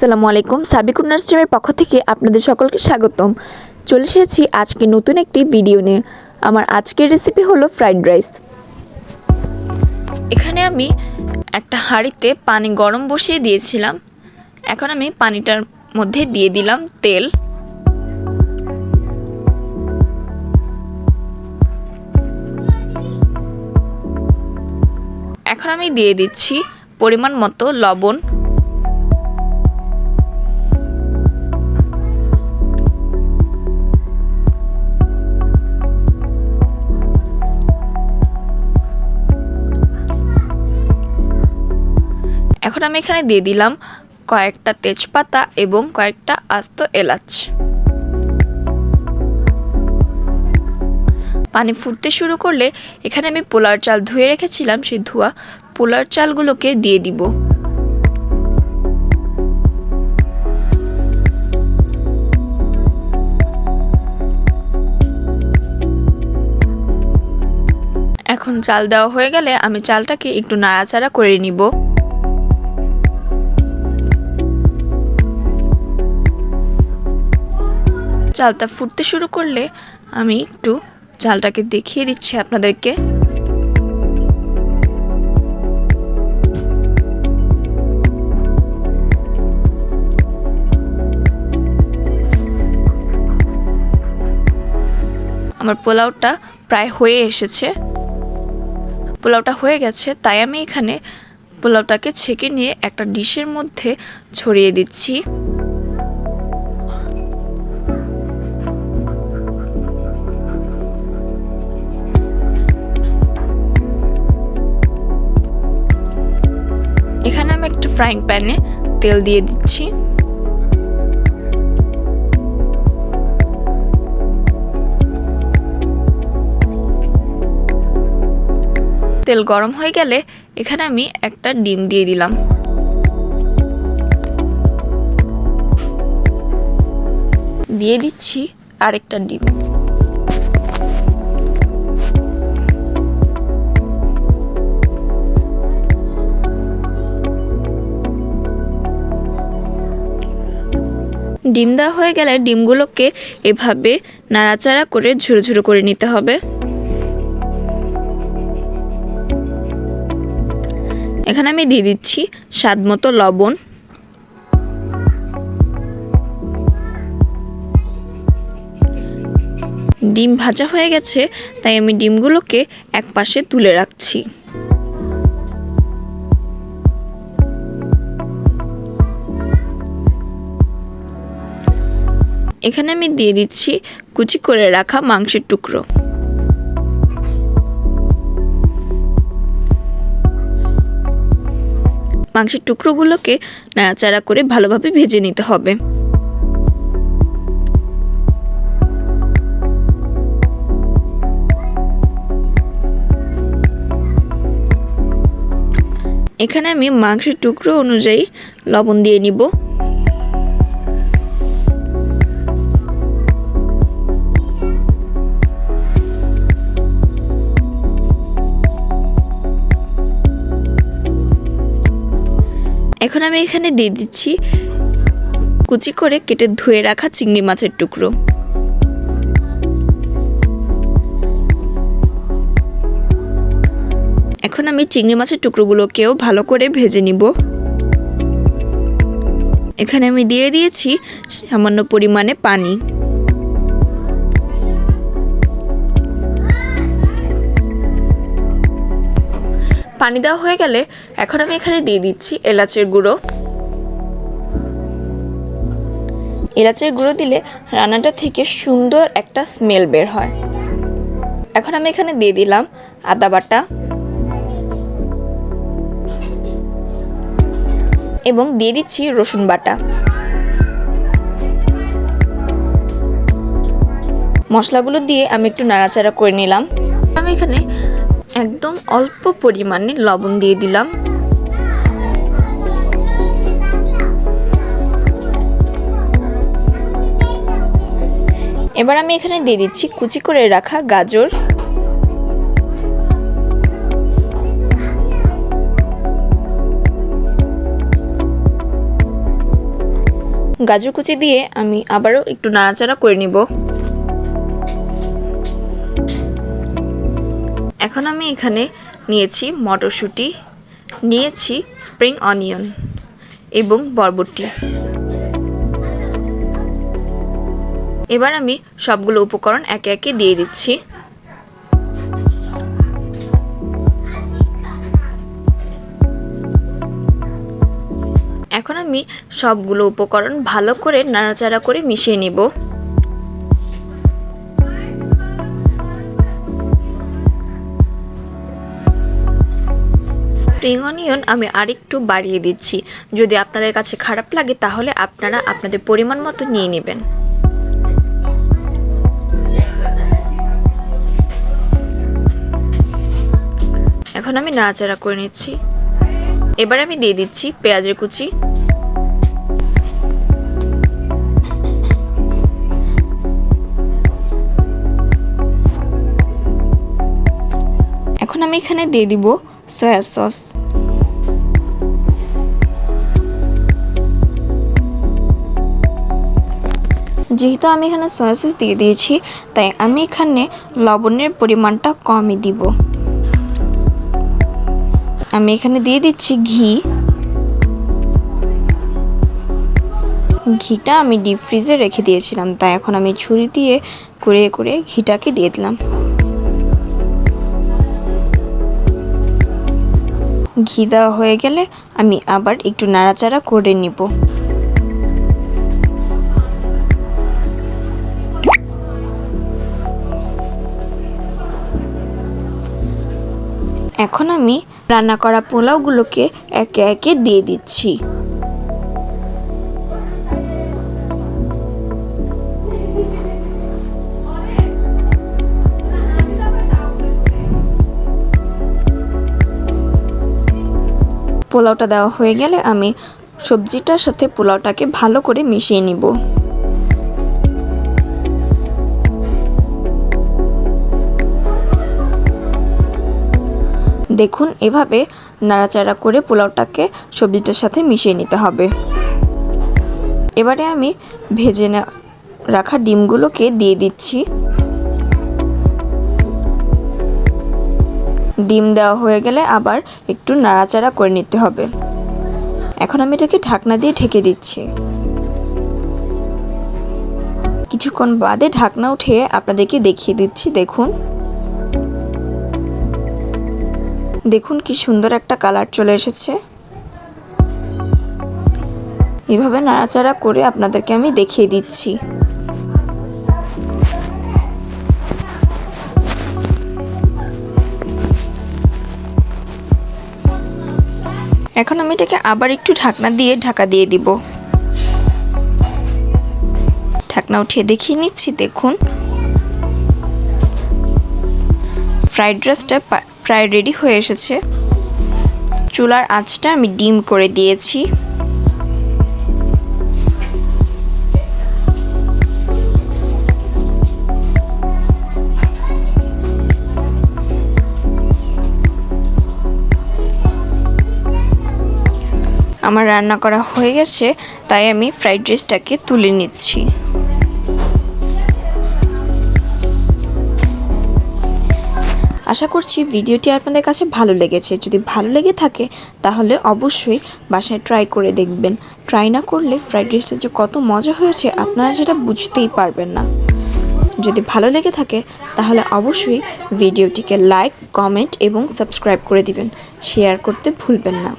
আসসালামু আলাইকুম। সাবিকুন নার্সিমের পক্ষ থেকে আপনাদের সকলকে স্বাগতম। চলে এসেছি আজকে নতুন একটি ভিডিও নিয়ে। আমার আজকের রেসিপি হলো ফ্রাইড রাইস। এখানে আমি একটা হাঁড়িতে পানি গরম বসিয়ে দিয়েছিলাম। এখন আমি পানিটার মধ্যে দিয়ে দিলাম তেল। এখন আমি দিয়ে দিচ্ছি পরিমাণ মতো লবণ। এখন আমি এখানে দিয়ে দিলাম কয়েকটা তেজপাতা এবং কয়েকটা আস্ত এলাচ। পানি ফুটতে শুরু করলে এখানে আমি পোলার চাল ধুয়ে রেখেছিলাম, সেই ধোয়া পোলার চালগুলোকে দিয়ে দিব। এখন চাল দেওয়া হয়ে গেলে আমি চালটাকে একটু নাড়াচাড়া করে নিব। চালটা ফুটতে শুরু করলে আমি একটু চালটাকে দেখিয়ে দিচ্ছি আপনাদেরকে। আমার পোলাওটা প্রায় হয়ে এসেছে। পোলাওটা হয়ে গেছে, তাই আমি এখানে পোলাওটাকে ছেঁকে নিয়ে একটা ডিশের মধ্যে ছড়িয়ে দিচ্ছি। এখানে আমি একটা ফ্রাইং প্যানে তেল দিয়ে দিচ্ছি। তেল গরম হয়ে গেলে এখানে আমি একটা ডিম দিয়ে দিলাম। দিয়ে দিচ্ছি আরেকটা ডিম। ডিম দেওয়া হয়ে গেলে ডিমগুলোকে এভাবে নাড়াচাড়া করে ঝুরো ঝুরো করে নিতে হবে। এখানে আমি দিয়ে দিচ্ছি স্বাদ মতো লবণ। ডিম ভাজা হয়ে গেছে, তাই আমি ডিমগুলোকে এক পাশে তুলে রাখছি। এখানে আমি দিয়ে দিচ্ছি কুচি করে রাখা মাংসের টুকরো। মাংসের টুকরোগুলোকে নাড়াচাড়া করে ভালোভাবে ভেজে নিতে হবে। এখানে আমি মাংসের টুকরো অনুযায়ী লবণ দিয়ে নিব। এখন আমি এখানে দিয়ে দিচ্ছি কুচি করে কেটে ধুয়ে রাখা চিংড়ি মাছের টুকরো। এখন আমি চিংড়ি মাছের টুকরোগুলোকেও ভালো করে ভেজে নিব। এখানে আমি দিয়ে দিয়েছি সামান্য পরিমাণে পানি। পানি দেওয়া হয়ে গেলে এখন আমি এখানে দিয়ে দিচ্ছি এলাচের গুঁড়ো। এলাচের গুঁড়ো দিলে রান্নাটা থেকে সুন্দর একটা স্মেল বের হয়। এখন আমি এখানে দিয়ে দিলাম আদা বাটা এবং দিয়ে দিচ্ছি রসুন বাটা। মশলাগুলো দিয়ে আমি একটু নাড়াচাড়া করে নিলাম। আমি এখানে একদম অল্প পরিমাণে লবণ দিয়ে দিলাম। এবার আমি এখানে দিয়ে দিচ্ছি কুচি করে রাখা গাজর। গাজর কুচি দিয়ে আমি আবারও একটু নাড়াচাড়া করে নিব। এখন আমি এখানে নিয়েছি মটরশুঁটি, নিয়েছি স্প্রিং অনিয়ন এবং বরবটি। এবার আমি সবগুলো উপকরণ একে একে দিয়ে দিচ্ছি। এখন আমি সবগুলো উপকরণ ভালো করে নাড়াচাড়া করে মিশিয়ে নিব। স্প্রিং অনিয়ন আমি আরেকটু বাড়িয়ে দিচ্ছি। যদি আপনাদের কাছে খারাপ লাগে তাহলে আপনারা আপনাদের পরিমাণ মতো নিয়ে নেবেন। এখন আমি নাড়াচাড়া করে নিচ্ছি। এবার আমি দিয়ে দিচ্ছি পেঁয়াজের কুচি। এখন আমি এখানে দিয়ে দিব সয়া সস। যেহেতু আমি এখানে সয়া সস দিয়ে দিয়েছি, তাই আমি এখানে লবণের পরিমাণটা কমই দিব। আমি এখানে দিয়ে দিচ্ছি ঘি। ঘিটা আমি ডিপ ফ্রিজে রেখে দিয়েছিলাম, তাই এখন আমি ছুরি দিয়ে কুড়িয়ে কুড়িয়ে ঘিটাকে দিয়ে দিলাম। ঘি দেওয়া হয়ে গেলে আমি আবার একটু নাড়াচাড়া করে নিব। এখন আমি রান্না করা পোলাওগুলোকে একে একে দিয়ে দিচ্ছি। পোলাওটা দেওয়া হয়ে গেলে আমি সবজিটার সাথে পোলাওটাকে ভালো করে মিশিয়ে নিব। দেখুন, এভাবে নাড়াচাড়া করে পোলাওটাকে সবজিটার সাথে মিশিয়ে নিতে হবে। এবারে আমি ভেজে রাখা ডিমগুলোকে দিয়ে দিচ্ছি। ডিম দেওয়া হয়ে গেলে আবার একটু নাড়াচাড়া করে নিতে হবে। এখন আমি এটাকে ঢাকনা দিয়ে ঢেকে দিচ্ছি। কিছুক্ষণ বাদে ঢাকনা উঠিয়ে আপনাদেরকে দেখিয়ে দিচ্ছি। দেখুন কি সুন্দর একটা কালার চলে এসেছে। এভাবে নাড়াচাড়া করে আপনাদেরকে আমি দেখিয়ে দিচ্ছি। এখন আমি এটাকে আবার একটু ঢাকনা দিয়ে ঢাকা দিয়ে দিব। ঢাকনা উঠিয়ে দেখিয়ে নিচ্ছি। দেখুন, ফ্রাইড রাইসটা প্রায় রেডি হয়ে এসেছে। চুলার আঁচটা আমি ডিম করে দিয়েছি। আমার রান্না করা হয়ে গেছে, তাই আমি ফ্রাইড রাইসটাকে তুলে নিচ্ছি। আশা করছি ভিডিওটি আপনাদের কাছে ভালো লেগেছে। যদি ভালো লেগে থাকে তাহলে অবশ্যই বাসায় ট্রাই করে দেখবেন। ট্রাই না করলে ফ্রাইড রাইসটা যে কত মজা হয়েছে আপনারা সেটা বুঝতেই পারবেন না। যদি ভালো লেগে থাকে তাহলে অবশ্যই ভিডিওটিকে লাইক, কমেন্ট এবং সাবস্ক্রাইব করে দিবেন। শেয়ার করতে ভুলবেন না।